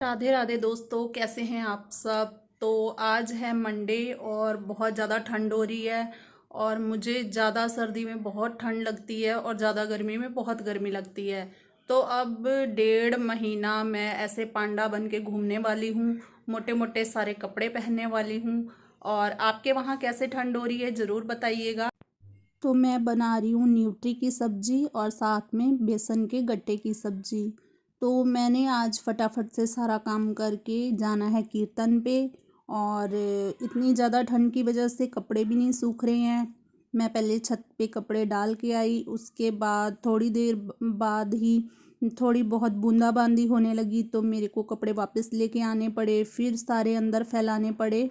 राधे राधे दोस्तों, कैसे हैं आप सब। तो आज है मंडे और बहुत ज़्यादा ठंड हो रही है। और मुझे ज़्यादा सर्दी में बहुत ठंड लगती है और ज़्यादा गर्मी में बहुत गर्मी लगती है। तो अब 1.5 महीना मैं ऐसे पांडा बन के घूमने वाली हूँ, मोटे मोटे सारे कपड़े पहनने वाली हूँ। और आपके वहाँ कैसे ठंड हो रही है ज़रूर बताइएगा। तो मैं बना रही हूँ न्यूट्री की सब्ज़ी और साथ में बेसन के गट्टे की सब्ज़ी। तो मैंने आज फटाफट से सारा काम करके जाना है कीर्तन पे। और इतनी ज़्यादा ठंड की वजह से कपड़े भी नहीं सूख रहे हैं। मैं पहले छत पे कपड़े डाल के आई, उसके बाद थोड़ी देर बाद ही थोड़ी बहुत बूंदाबांदी होने लगी, तो मेरे को कपड़े वापस लेके आने पड़े, फिर सारे अंदर फैलाने पड़े।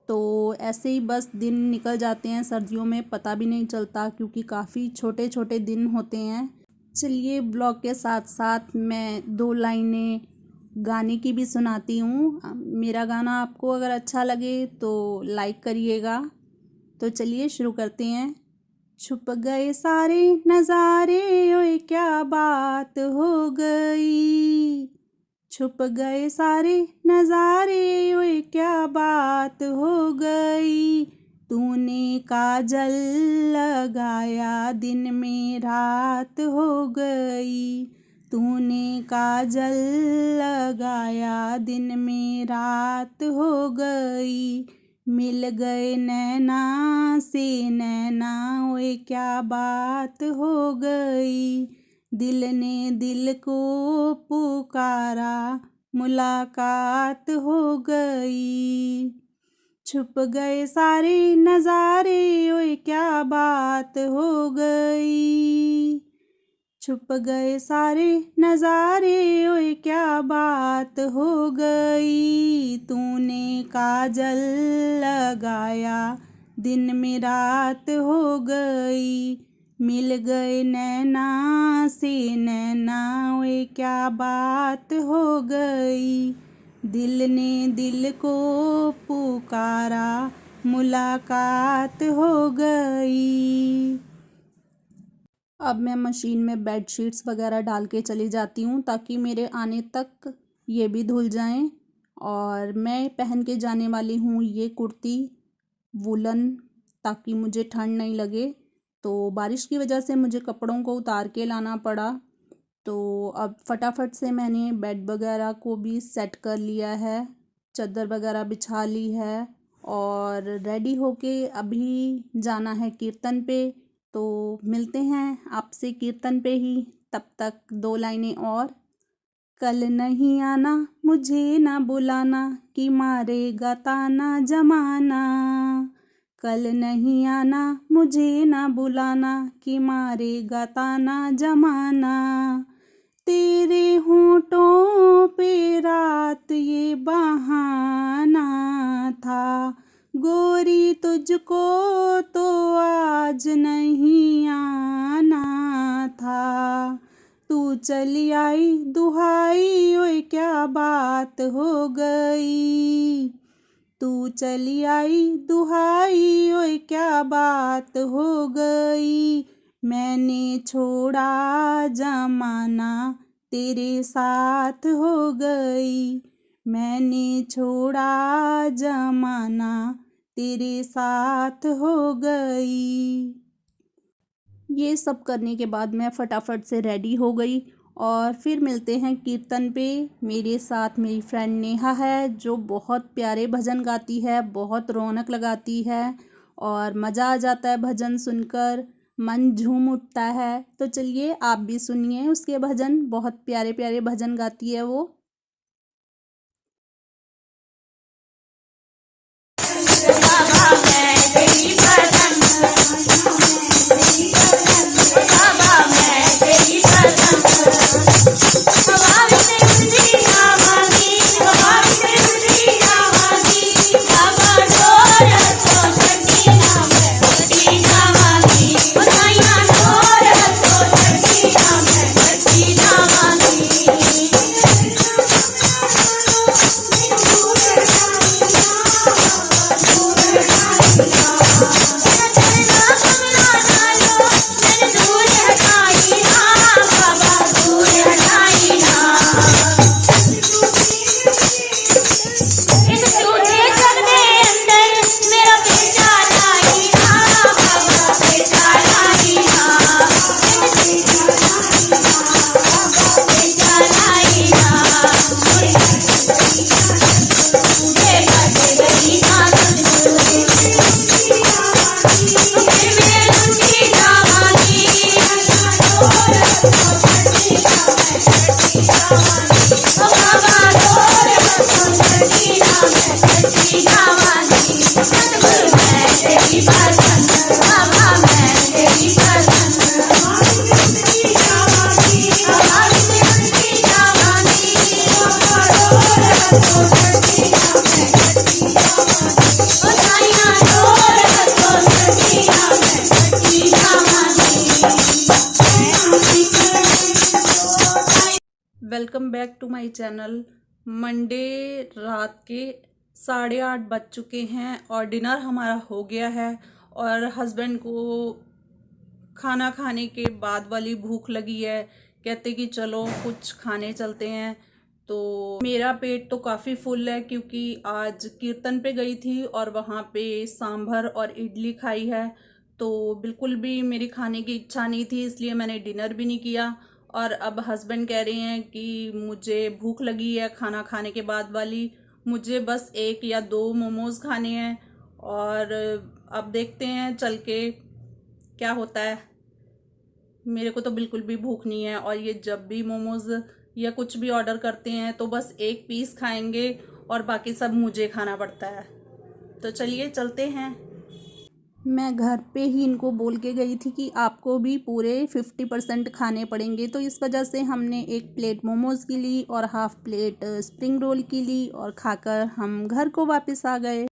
तो ऐसे ही बस दिन निकल जाते हैं, सर्दियों में पता भी नहीं चलता क्योंकि काफ़ी छोटे छोटे दिन होते हैं। चलिए ब्लॉग के साथ साथ मैं 2 लाइनें गाने की भी सुनाती हूँ। मेरा गाना आपको अगर अच्छा लगे तो लाइक करिएगा। तो चलिए शुरू करते हैं। छुप गए सारे नज़ारे, ओए क्या बात हो गई। छुप गए सारे नज़ारे, ओए क्या बात हो गई। तूने काजल लगाया, दिन में रात हो गई। तूने काजल लगाया, दिन में रात हो गई। मिल गए नैना से नैना, ओए क्या बात हो गई। दिल ने दिल को पुकारा, मुलाकात हो गई। छुप गए सारे नज़ारे, ओए क्या बात हो गई। छुप गए सारे नज़ारे, ओए क्या बात हो गई। तूने काजल लगाया, दिन में रात हो गई। मिल गए नैना से नैना, ओए क्या बात हो गई। दिल ने दिल को पुकारा, मुलाकात हो गई। अब मैं मशीन में बेडशीट्स वगैरह डाल के चली जाती हूँ ताकि मेरे आने तक ये भी धुल जाएं। और मैं पहन के जाने वाली हूँ ये कुर्ती वूलन, ताकि मुझे ठंड नहीं लगे। तो बारिश की वजह से मुझे कपड़ों को उतार के लाना पड़ा। तो अब फटाफट से मैंने बेड वगैरह को भी सेट कर लिया है, चादर वगैरह बिछा ली है और रेडी होके अभी जाना है कीर्तन पे। तो मिलते हैं आपसे कीर्तन पे ही, तब तक 2 लाइनें और। कल नहीं आना मुझे ना बुलाना, कि मारेगा ताना जमाना। कल नहीं आना मुझे ना बुलाना, कि मारेगा ताना जमाना। तेरे होठों पे रात ये बहाना था, गोरी तुझको तो आज नहीं आना था। तू चली आई दुहाई, ओए क्या बात हो गई। तू चली आई दुहाई, ओए क्या बात हो गई। मैंने छोड़ा जमाना, तेरे साथ हो गई। मैंने छोड़ा जमाना, तेरे साथ हो गई। ये सब करने के बाद मैं फटाफट से रेडी हो गई और फिर मिलते हैं कीर्तन पे। मेरे साथ मेरी फ्रेंड नेहा है जो बहुत प्यारे भजन गाती है, बहुत रौनक लगाती है और मज़ा आ जाता है भजन सुनकर, मन झूम उठता है। तो चलिए आप भी सुनिए उसके भजन, बहुत प्यारे प्यारे भजन गाती है वो। Welcome back to my channel. Monday रात के 8:30 बज चुके हैं और डिनर हमारा हो गया है और हस्बैंड को खाना खाने के बाद वाली भूख लगी है। कहते कि चलो कुछ खाने चलते हैं। तो मेरा पेट तो काफ़ी फुल है क्योंकि आज कीर्तन पे गई थी और वहाँ पे सांभर और इडली खाई है। तो बिल्कुल भी मेरी खाने की इच्छा नहीं थी, इसलिए मैंने डिनर भी नहीं किया। और अब हस्बैंड कह रहे हैं कि मुझे भूख लगी है खाना खाने के बाद वाली, मुझे बस 1 या 2 मोमोज़ खाने हैं। और अब देखते हैं चल के क्या होता है। मेरे को तो बिल्कुल भी भूख नहीं है और ये जब भी मोमोज़ या कुछ भी ऑर्डर करते हैं तो बस 1 पीस खाएंगे और बाकी सब मुझे खाना पड़ता है। तो चलिए चलते हैं। मैं घर पे ही इनको बोल के गई थी कि आपको भी पूरे 50% खाने पड़ेंगे, तो इस वजह से हमने 1 प्लेट मोमोज़ की ली और हाफ़ प्लेट स्प्रिंग रोल की ली और खाकर हम घर को वापस आ गए।